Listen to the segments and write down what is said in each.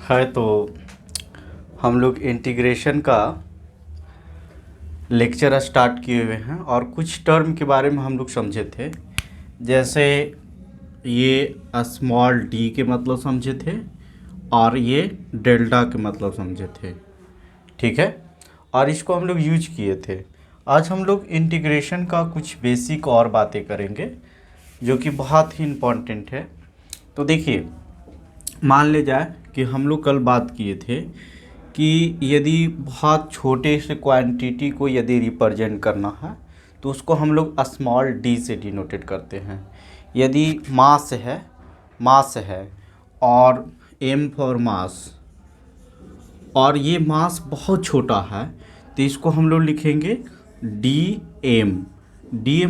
है तो हम लोग इंटीग्रेशन का लेक्चर स्टार्ट किए हुए हैं और कुछ टर्म के बारे में हम लोग समझे थे। जैसे ये स्मॉल डी के मतलब समझे थे और ये डेल्टा के मतलब समझे थे, ठीक है। और इसको हम लोग यूज किए थे। आज हम लोग इंटीग्रेशन का कुछ बेसिक और बातें करेंगे जो कि बहुत ही इम्पोर्टेंट है। तो देखिए, मान ले जाए कि हम लोग कल बात किए थे कि यदि बहुत छोटे से क्वांटिटी को यदि रिप्रेजेंट करना है तो उसको हम लोग स्मॉल डी से डिनोटेड करते हैं। यदि मास है और एम फॉर मास, और ये मास बहुत छोटा है तो इसको हम लोग लिखेंगे डी एम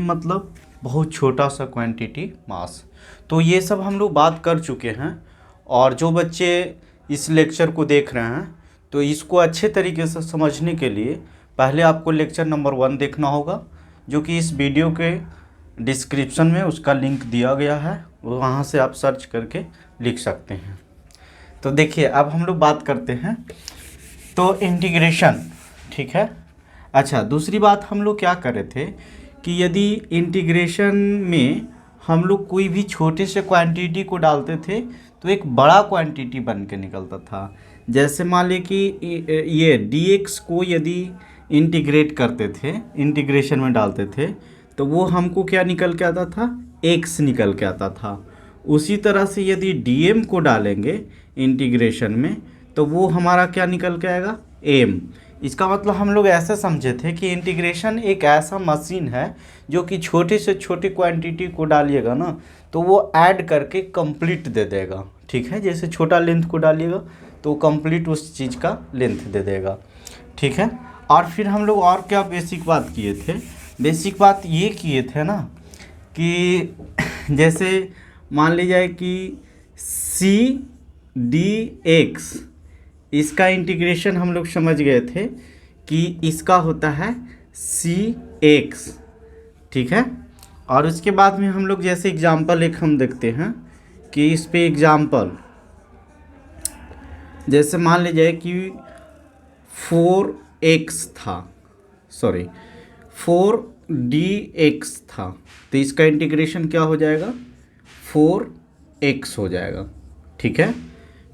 मतलब बहुत छोटा सा क्वांटिटी मास। तो ये सब हम लोग बात कर चुके हैं और जो बच्चे इस लेक्चर को देख रहे हैं तो इसको अच्छे तरीके से समझने के लिए पहले आपको लेक्चर नंबर 1 देखना होगा, जो कि इस वीडियो के डिस्क्रिप्शन में उसका लिंक दिया गया है, वहाँ से आप सर्च करके लिख सकते हैं। तो देखिए, अब हम लोग बात करते हैं तो इंटीग्रेशन, ठीक है। अच्छा, दूसरी बात हम लोग क्या कर रहे थे कि यदि इंटीग्रेशन में हम लोग कोई भी छोटे से क्वांटिटी को डालते थे तो एक बड़ा क्वांटिटी बन के निकलता था। जैसे मान लीजिए कि ये dx को यदि इंटीग्रेट करते थे, इंटीग्रेशन में डालते थे तो वो हमको क्या निकल के आता था, x निकल के आता था। उसी तरह से यदि dm को डालेंगे इंटीग्रेशन में तो वो हमारा क्या निकल के आएगा, m। इसका मतलब हम लोग ऐसे समझे थे कि इंटीग्रेशन एक ऐसा मशीन है जो कि छोटे से छोटी क्वांटिटी को डालिएगा ना तो वो ऐड करके कंप्लीट दे देगा, ठीक है। जैसे छोटा लेंथ को डालिएगा तो कंप्लीट उस चीज़ का लेंथ दे देगा, ठीक है। और फिर हम लोग और क्या बेसिक बात किए थे, बेसिक बात ये किए थे ना कि जैसे मान लीजिए कि सी डी एक्स, इसका इंटीग्रेशन हम लोग समझ गए थे कि इसका होता है सी एक्स, ठीक है। और उसके बाद में हम लोग जैसे एग्जांपल एक हम देखते हैं कि इस पे एग्जांपल जैसे मान लीजिए कि 4dx था तो इसका इंटीग्रेशन क्या हो जाएगा, 4x हो जाएगा, ठीक है।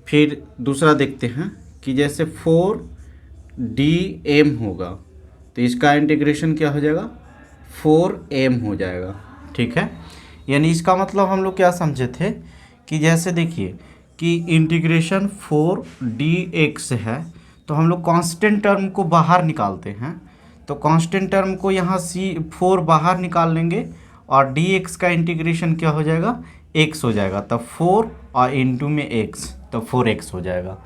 फिर दूसरा देखते हैं कि जैसे 4dm होगा तो इसका इंटीग्रेशन क्या हो जाएगा, 4m हो जाएगा, ठीक है। यानी इसका मतलब हम लोग क्या समझे थे कि जैसे देखिए कि इंटीग्रेशन 4dx है तो हम लोग कांस्टेंट टर्म को बाहर निकालते हैं। तो कांस्टेंट टर्म को यहाँ 4 बाहर निकाल लेंगे और dx का इंटीग्रेशन क्या हो जाएगा, x हो जाएगा। तब 4 और इंटू में x तो 4x हो जाएगा।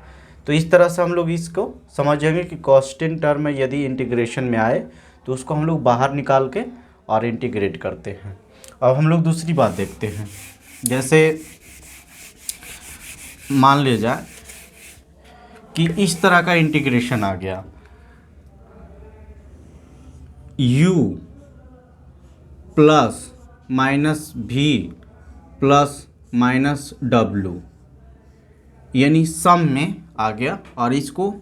तो इस तरह से हम लोग इसको समझेंगे कि कांस्टेंट टर्म में यदि इंटीग्रेशन में आए तो उसको हम लोग बाहर निकाल के और इंटीग्रेट करते हैं। अब हम लोग दूसरी बात देखते हैं। जैसे मान ले जाए कि इस तरह का इंटीग्रेशन आ गया, u plus minus v plus minus w, यानी सम में आ गया और इसको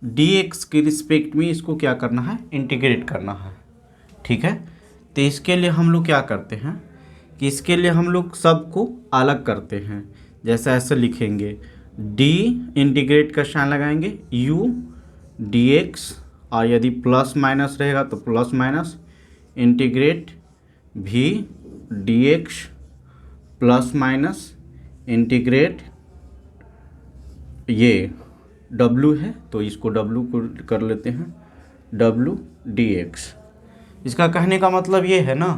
dx के रिस्पेक्ट में इसको क्या करना है, इंटीग्रेट करना है, ठीक है। तो इसके लिए हम लोग क्या करते हैं कि इसके लिए हम लोग सबको अलग करते हैं। जैसे ऐसे लिखेंगे, d इंटीग्रेट का साइन लगाएंगे u dx, और यदि प्लस माइनस रहेगा तो plus minus integrate v dx plus minus integrate, ये w है तो इसको w को कर लेते हैं w dx। इसका कहने का मतलब ये है ना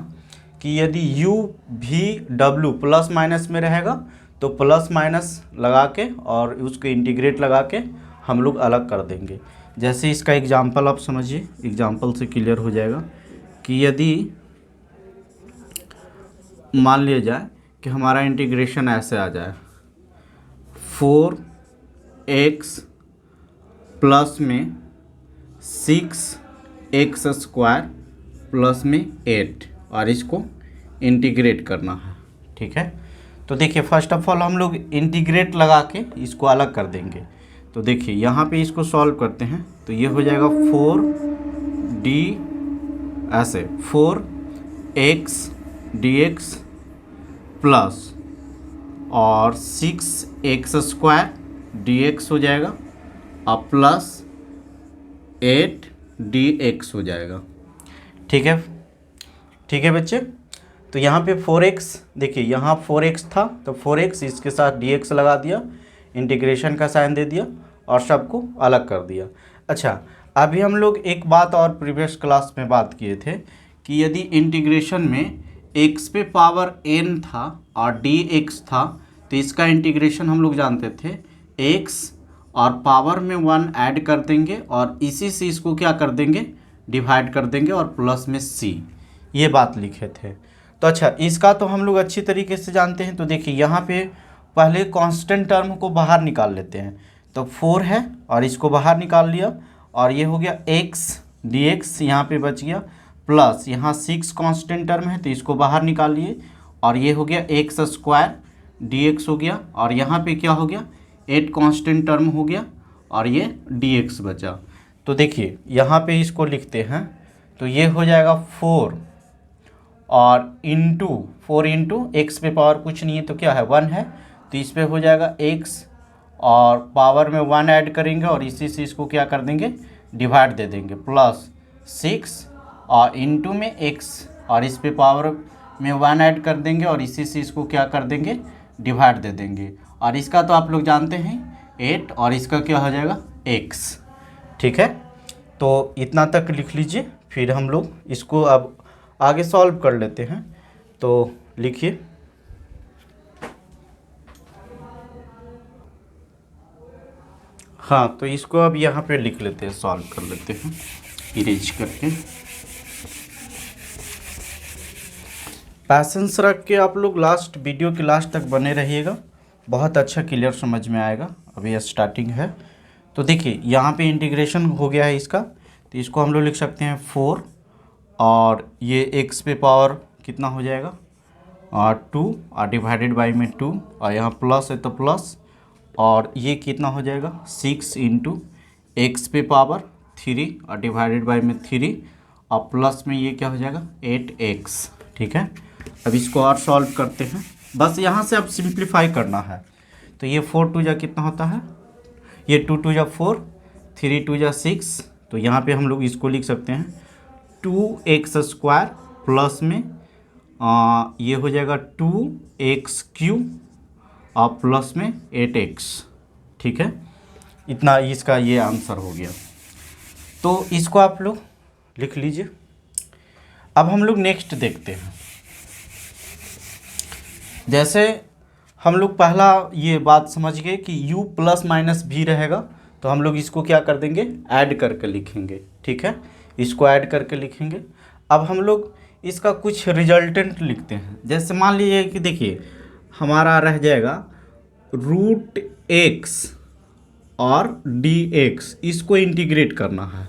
कि यदि u भी w प्लस माइनस में रहेगा तो प्लस माइनस लगा के और उसको इंटीग्रेट लगा के हम लोग अलग कर देंगे। जैसे इसका एग्जांपल आप समझिए, एग्जांपल से क्लियर हो जाएगा कि यदि मान लिया जाए कि हमारा इंटीग्रेशन ऐसे आ जाए, 4x प्लस में 6x स्क्वायर प्लस में 8 और इसको इंटीग्रेट करना है, ठीक है। तो देखिए, फर्स्ट ऑफ ऑल हम लोग इंटीग्रेट लगा के इसको अलग कर देंगे। तो देखिए यहाँ पे इसको सॉल्व करते हैं तो ये हो जाएगा 4d, ऐसे 4x dx प्लस और 6x² dx हो जाएगा और प्लस 8 dx हो जाएगा। ठीक है, ठीक है बच्चे। तो यहाँ पे 4x, देखिए यहाँ 4x था तो 4x इसके साथ dx लगा दिया, इंटीग्रेशन का साइन दे दिया और सबको अलग कर दिया। अच्छा, अभी हम लोग एक बात और प्रीवियस क्लास में बात किए थे कि यदि इंटीग्रेशन में x पे पावर n था और dx था तो इसका इंटीग्रेशन हम लोग जानते थे x और पावर में 1 ऐड कर देंगे और इसी से इसको क्या कर देंगे, डिवाइड कर देंगे और प्लस में c, ये बात लिखे थे। तो अच्छा, इसका तो हम लोग अच्छी तरीके से जानते हैं। तो देखिए यहाँ पे पहले कांस्टेंट टर्म को बाहर निकाल लेते हैं। तो 4 है और इसको बाहर निकाल लिया और ये हो गया x dx, यहाँ पे बच गया, प्लस यहाँ 6 कांस्टेंट टर्म है तो इसको बाहर निकाल लिए और ये हो गया x² dx हो गया और यहाँ पे क्या हो गया, 8 कांस्टेंट टर्म हो गया और ये dx बचा। तो देखिए यहाँ पे इसको लिखते हैं तो ये हो जाएगा 4 और फोर इंटू एक्स पे पावर कुछ नहीं है तो क्या है 1 है, तो इस पे हो जाएगा x और पावर में 1 ऐड करेंगे और इसी से इसको क्या कर देंगे, डिवाइड दे देंगे, प्लस 6 और इंटू में x और इस पे पावर में 1 ऐड कर देंगे और इसी से इसको क्या कर देंगे, डिवाइड दे देंगे। और इसका तो आप लोग जानते हैं 8 और इसका क्या हो जाएगा x। ठीक है, तो इतना तक लिख लीजिए, फिर हम लोग इसको अब आगे सॉल्व कर लेते हैं। तो लिखिए, हाँ तो इसको अब यहाँ पे लिख लेते हैं, सॉल्व कर लेते हैं इरेज करके। पैसेंस रख के आप लोग लास्ट वीडियो के लास्ट तक बने रहिएगा, बहुत अच्छा क्लियर समझ में आएगा। अभी स्टार्टिंग है। तो देखिए यहाँ पे इंटीग्रेशन हो गया है इसका, तो इसको हम लोग लिख सकते हैं 4 और ये x पे पावर कितना हो जाएगा और 2 और डिवाइडेड बाई में 2 और यहाँ प्लस है तो प्लस और ये कितना हो जाएगा 6 इंटू एक्स पे पावर 3 और डिवाइडेड बाई में 3 और प्लस में ये क्या हो जाएगा 8x। ठीक है, अब इसको और सॉल्व करते हैं, बस यहाँ से अब सिंप्लीफाई करना है। तो ये 4 2 जा कितना होता है, ये 2 2 जा 4, 3 2 जा 6, तो यहाँ पे हम लोग इसको लिख सकते हैं 2x² प्लस में ये हो जाएगा 2x³ और प्लस में 8x। ठीक है, इतना इसका ये आंसर हो गया। तो इसको आप लोग लिख लीजिए। अब हम लोग नेक्स्ट देखते हैं। जैसे हम लोग पहला ये बात समझ गए कि u प्लस माइनस भी रहेगा, तो हम लोग इसको क्या कर देंगे, ऐड करके लिखेंगे। ठीक है, इसको ऐड करके लिखेंगे। अब हम लोग इसका कुछ रिजल्टेंट लिखते हैं। जैसे मान लीजिए कि देखिए हमारा रह जाएगा √x और dx, इसको इंटीग्रेट करना है।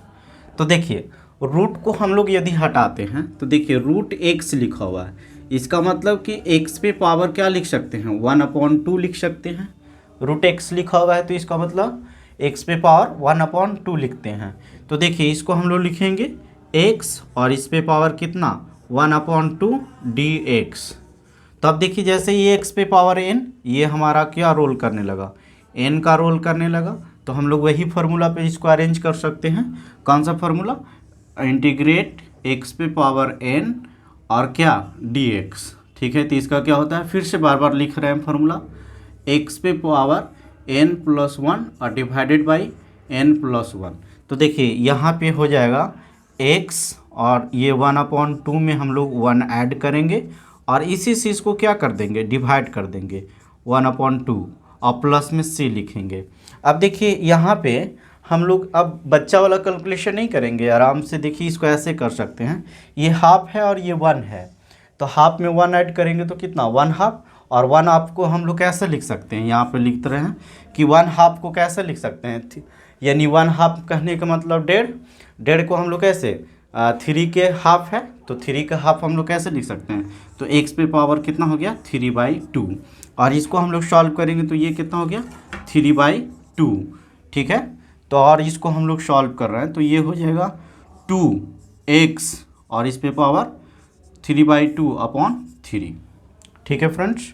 तो देखिए रूट को हम लोग यदि हटाते हैं तो देखिए √x लिखा हुआ है, इसका मतलब कि x पे पावर क्या लिख सकते हैं 1/2 लिख सकते हैं। √x लिखा हुआ है तो इसका मतलब x पे पावर 1/2 लिखते हैं। तो देखिए इसको हम लोग लिखेंगे x और इस पे पावर कितना 1/2 dx। तो अब देखिए जैसे ये x पे पावर n, ये हमारा क्या रोल करने लगा, n का रोल करने लगा, तो हम लोग वही फार्मूला पे इसको अरेंज कर सकते हैं। कौन सा फार्मूला, इंटीग्रेट x पे पावर n और क्या dx। ठीक है, तो इसका क्या होता है, फिर से बार बार लिख रहे हैं फार्मूला, x पे पावर n प्लस 1 और डिवाइडेड बाई n प्लस 1। तो देखिए यहाँ पे हो जाएगा x और ये 1/2 में हम लोग 1 ऐड करेंगे और इसी से इसको क्या कर देंगे, डिवाइड कर देंगे 1/2 और प्लस में c लिखेंगे। अब देखिए यहाँ पे हम लोग अब बच्चा वाला कैलकुलेशन नहीं करेंगे, आराम से देखिए इसको ऐसे कर सकते हैं। ये हाफ है और ये 1 है, तो हाफ में 1 ऐड करेंगे तो कितना 1/2, और 1/2 को हम लोग कैसे लिख सकते हैं, यहाँ पे लिखते रहे हैं कि 1/2 को कैसे लिख सकते हैं, यानी 1/2 कहने का मतलब 1.5 को हम लोग कैसे 3 के हाफ है तो 3 का हाफ हम लोग कैसे लिख सकते हैं, तो x पे पावर कितना हो गया 3/2 और इसको हम लोग सॉल्व करेंगे तो ये कितना हो गया 3/2। ठीक है। तो और इसको हम लोग सॉल्व कर रहे हैं, तो ये हो जाएगा 2x और इस पे पावर 3/2/3। ठीक है फ्रेंड्स।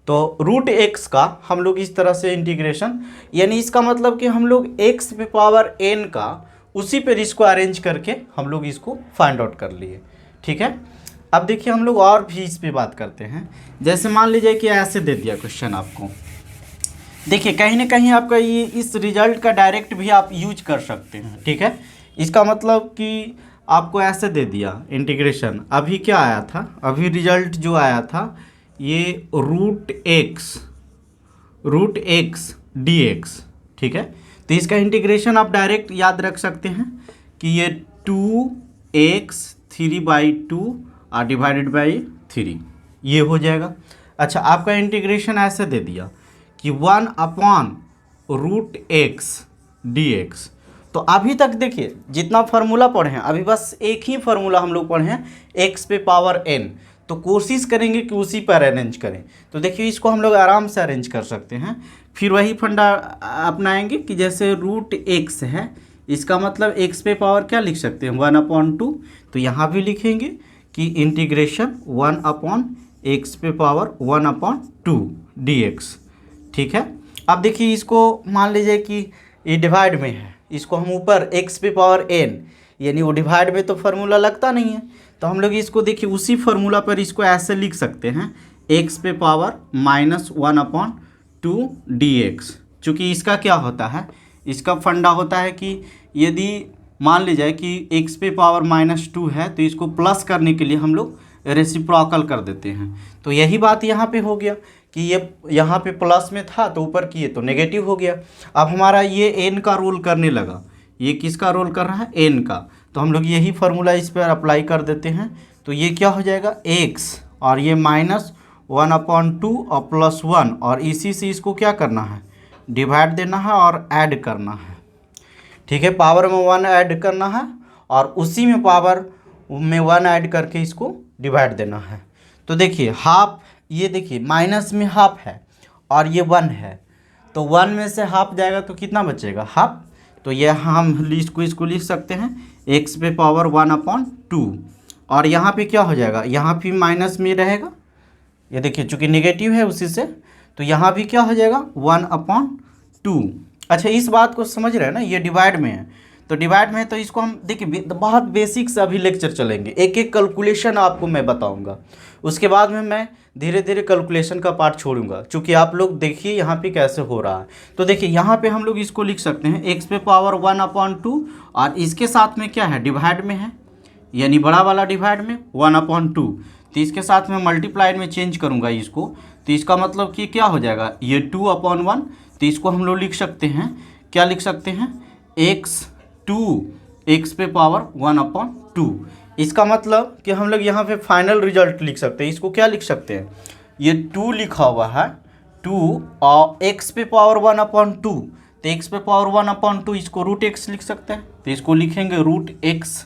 तो रूट एक्स का हम लोग इस तरह से इंटीग्रेशन, यानी इसका मतलब कि हम लोग x पे पावर n का उसी पर इसको अरेंज करके हम लोग इसको फाइंड आउट कर लिए। ठीक है। अब देखिए हम लोग और भी इस पे बात करते हैं। जैसे मान लीजिए कि ऐसे दे दिया क्वेश्चन आपको, देखिए कहीं ना कहीं आपका ये इस रिजल्ट का डायरेक्ट भी आप यूज कर सकते हैं। ठीक है। इसका मतलब कि आपको ऐसे दे दिया इंटीग्रेशन, अभी क्या आया था, अभी रिजल्ट जो आया था ये रूट एक्स डी एक्स। ठीक है। तो इसका इंटीग्रेशन आप डायरेक्ट याद रख सकते हैं कि ये 2x 3/2 डिवाइडेड बाई 3 ये हो जाएगा। अच्छा, आपका इंटीग्रेशन ऐसे दे दिया कि 1/√x dx। तो अभी तक देखिए जितना फार्मूला पढ़े हैं, अभी बस एक ही फार्मूला हम लोग पढ़े हैं, x पे पावर n। तो कोशिश करेंगे कि उसी पर अरेंज करें। तो देखिए इसको हम लोग आराम से अरेंज कर सकते हैं। फिर वही फंडा अपनाएंगे कि जैसे √x है, इसका मतलब x पे पावर क्या लिख सकते हैं 1/2। तो यहाँ भी लिखेंगे कि इंटीग्रेशन 1/x पे पावर 1/2 dx। ठीक है। अब देखिए इसको मान लीजिए कि ये डिवाइड में है, इसको हम ऊपर x पे पावर n, यानी वो डिवाइड में तो फार्मूला लगता नहीं है, तो हम लोग इसको देखिए उसी फार्मूला पर इसको ऐसे लिख सकते हैं x पे पावर -1/2 dx। चूँकि इसका क्या होता है, इसका फंडा होता है कि यदि मान लीजिए कि x पे पावर -2 है तो इसको प्लस करने के लिए हम लोग रेसिप्रोकल कर देते हैं। तो यही बात यहाँ पे हो गया कि ये यहाँ पे प्लस में था तो ऊपर किए तो नेगेटिव हो गया। अब हमारा ये n का रोल करने लगा, ये किसका रोल कर रहा है, n का। तो हम लोग यही फार्मूला इस पर अप्लाई कर देते हैं। तो ये क्या हो जाएगा x और ये -1/2 और +1, और इसी से इसको क्या करना है, डिवाइड देना है और ऐड करना है। ठीक है। पावर में 1 ऐड करना है और उसी में पावर में 1 ऐड करके इसको डिवाइड देना है। तो देखिए हाफ, ये देखिए माइनस में हाफ है और ये 1 है, तो 1 में से हाफ जाएगा तो कितना बचेगा, हाफ। तो ये हम इसको लिख सकते हैं x पे पावर 1/2, और यहाँ पे क्या हो जाएगा, यहाँ भी माइनस में रहेगा, ये देखिए चूँकि नेगेटिव है उसी से, तो यहाँ भी क्या हो जाएगा 1/2। अच्छा, इस बात को समझ रहे हैं ना, ये डिवाइड में है, तो डिवाइड में है तो इसको हम देखिए बहुत बेसिक से अभी लेक्चर चलेंगे, एक एक कैलकुलेशन आपको मैं बताऊंगा, उसके बाद में मैं धीरे धीरे कैलकुलेशन का पार्ट छोड़ूंगा, क्योंकि आप लोग देखिए यहाँ पे कैसे हो रहा है। तो देखिए यहाँ पे हम लोग इसको लिख सकते हैं x पे पावर 1/2, और इसके साथ में क्या है, डिवाइड में है, यानी बड़ा वाला डिवाइड में 1/2, तो इसके साथ में मल्टीप्लाइड में चेंज करूँगा इसको, तो इसका मतलब कि क्या हो जाएगा, ये 2/1। तो इसको हम लोग लिख सकते हैं, क्या लिख सकते हैं, x पे पावर 1/2। इसका मतलब कि हम लोग यहाँ पे फाइनल रिजल्ट लिख सकते हैं। इसको क्या लिख सकते हैं, ये 2 लिखा हुआ है, 2 और x पे पावर 1/2, तो x पे पावर 1/2 इसको √x लिख सकते हैं, तो इसको लिखेंगे √x।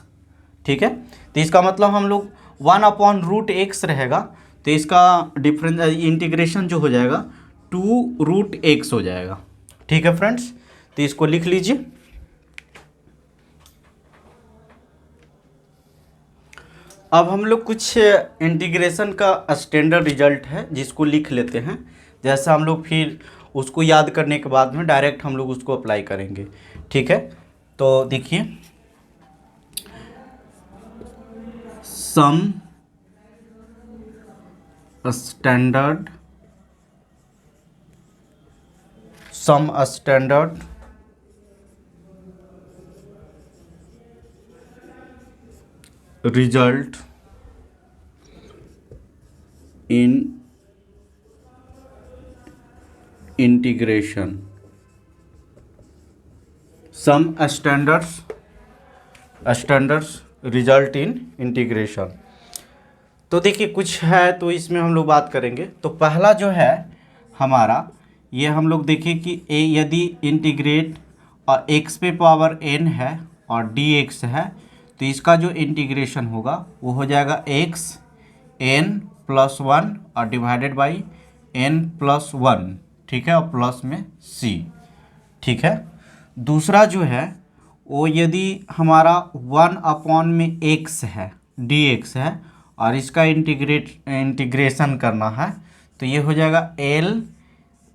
ठीक है। तो इसका मतलब हम लोग 1/√x रहेगा, तो इसका डिफरेंस इंटीग्रेशन जो हो जाएगा 2√x हो जाएगा। ठीक है फ्रेंड्स, तो इसको लिख लीजिए। अब हम लोग कुछ इंटीग्रेशन का स्टैंडर्ड रिजल्ट है जिसको लिख लेते हैं, जैसा हम लोग फिर उसको याद करने के बाद में डायरेक्ट हम लोग उसको अप्लाई करेंगे। ठीक है। तो देखिए some standard result in integration, some standards result in integration. तो देखिए कुछ है तो इसमें हम लोग बात करेंगे। तो पहला जो है हमारा, ये हम लोग देखिए कि यदि इंटीग्रेट और x पे पावर n है और dx है, तो इसका जो इंटीग्रेशन होगा वो हो जाएगा x n+1 और डिवाइडेड बाई n+1। ठीक है, और प्लस में c। ठीक है। दूसरा जो है वो यदि हमारा 1 में x है, dx है, और इसका इंटीग्रेशन करना है, तो ये हो जाएगा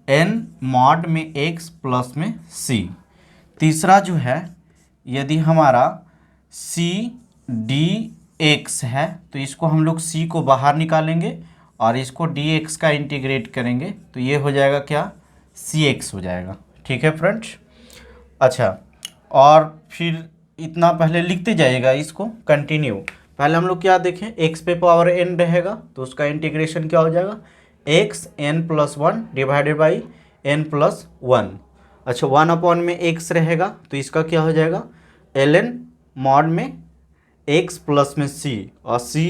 ln मॉड में x प्लस में c। तीसरा जो है यदि हमारा c dx है, तो इसको हम लोग c को बाहर निकालेंगे और इसको dx का इंटीग्रेट करेंगे, तो ये हो जाएगा क्या, cx हो जाएगा। ठीक है फ्रेंड्स। अच्छा, और फिर इतना पहले लिखते जाइएगा इसको कंटिन्यू। पहले हम लोग क्या देखें, x पे पावर n रहेगा तो उसका इंटीग्रेशन क्या हो जाएगा, x n+1 divided by n+1। अच्छा, 1 में x रहेगा तो इसका क्या हो जाएगा, ln मॉड में x प्लस में c, और c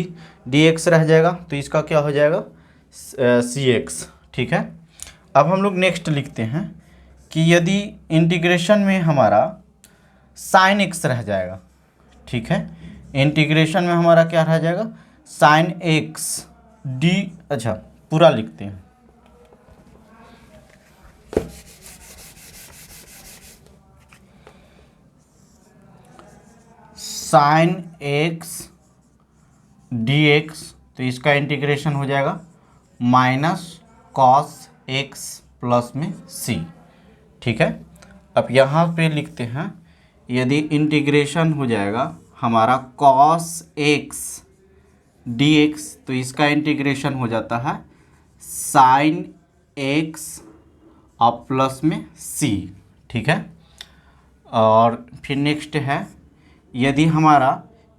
dx रह जाएगा तो इसका क्या हो जाएगा, cx। ठीक है। अब हम लोग नेक्स्ट लिखते हैं कि यदि इंटीग्रेशन में हमारा साइन x रह जाएगा, ठीक है, इंटीग्रेशन में हमारा क्या रह जाएगा, साइन x डी, अच्छा पूरा लिखते हैं, साइन x dx, तो इसका इंटीग्रेशन हो जाएगा माइनस कॉस x प्लस में c। ठीक है। अब यहाँ पे लिखते हैं यदि इंटीग्रेशन हो जाएगा हमारा cos x dx, तो इसका इंटीग्रेशन हो जाता है sin x और प्लस में c। ठीक है। और फिर नेक्स्ट है यदि हमारा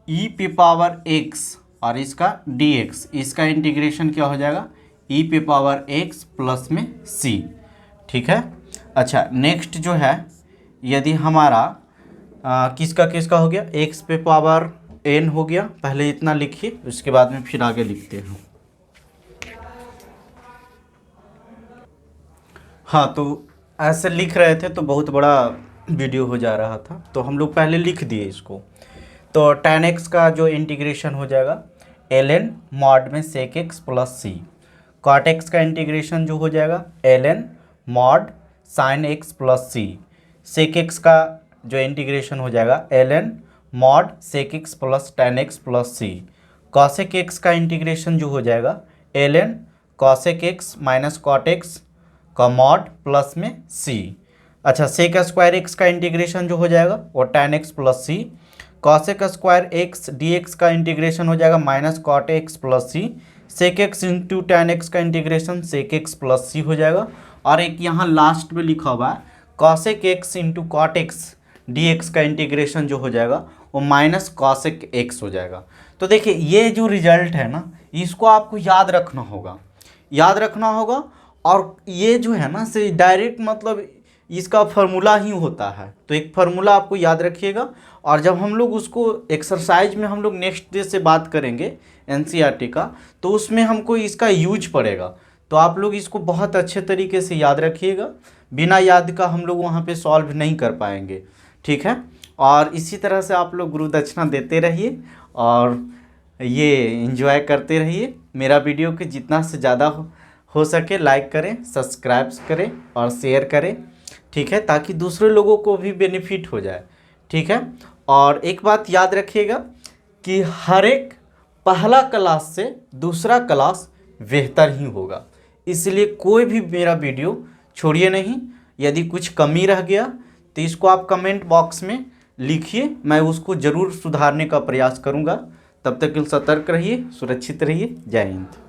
e पे पावर x और इसका dx, इसका इंटीग्रेशन क्या हो जाएगा, e पे पावर x प्लस में c। ठीक है। अच्छा, नेक्स्ट जो है यदि हमारा किसका किसका हो गया, x पे पावर n हो गया, पहले इतना लिखिए उसके बाद में फिर आगे लिखते हैं। हाँ, तो ऐसे लिख रहे थे तो बहुत बड़ा वीडियो हो जा रहा था, तो हम लोग पहले लिख दिए इसको। तो tan x का जो इंटीग्रेशन हो जाएगा ln मॉड में sec x plus c, cot x का इंटीग्रेशन जो हो जाएगा ln mod sin x plus c, sec x का जो इंटीग्रेशन हो जाएगा ln mod sec x plus tan x plus c, cosec x का इंटीग्रेशन जो हो जाएगा ln cosec x minus cot x का मॉड प्लस में c। अच्छा, sec स्क्वायर x का इंटीग्रेशन जो हो जाएगा वो tan x plus c, cosec square x dx का इंटीग्रेशन हो जाएगा minus cot x plus c, sec x into tan x का integration sec x plus c हो जाएगा। और एक यहाँ लास्ट में लिखा हुआ है cosec x into cot x dx का इंटीग्रेशन जो हो जाएगा वो माइनस cosec x हो जाएगा। तो देखिए ये जो रिजल्ट है ना, इसको आपको याद रखना होगा, याद रखना होगा। और ये जो है ना से डायरेक्ट मतलब इसका फार्मूला ही होता है, तो एक फार्मूला आपको याद रखिएगा। और जब हम लोग उसको एक्सरसाइज में हम लोग नेक्स्ट डे से बात करेंगे एनसीईआरटी का, तो उसमें हमको इसका यूज पड़ेगा, तो आप लोग इसको बहुत अच्छे तरीके से याद रखिएगा। बिना याद का हम लोग वहाँ पे सॉल्व नहीं कर पाएंगे। ठीक है। और इसी तरह से आप लोग गुरु दक्षिणा देते रहिए और ये एंजॉय करते रहिए। मेरा वीडियो के जितना से ज़्यादा हो सके लाइक करें, सब्सक्राइब करें और शेयर करें। ठीक है, ताकि दूसरे लोगों को भी बेनिफिट हो जाए। ठीक है। और एक बात याद रखिएगा कि हर एक पहला क्लास से दूसरा क्लास बेहतर ही होगा, इसलिए कोई भी मेरा वीडियो छोड़िए नहीं। यदि कुछ कमी रह गया तो इसको आप कमेंट बॉक्स में लिखिए, मैं उसको ज़रूर सुधारने का प्रयास करूँगा। तब तक के लिए सतर्क रहिए, सुरक्षित रहिए। जय हिंद।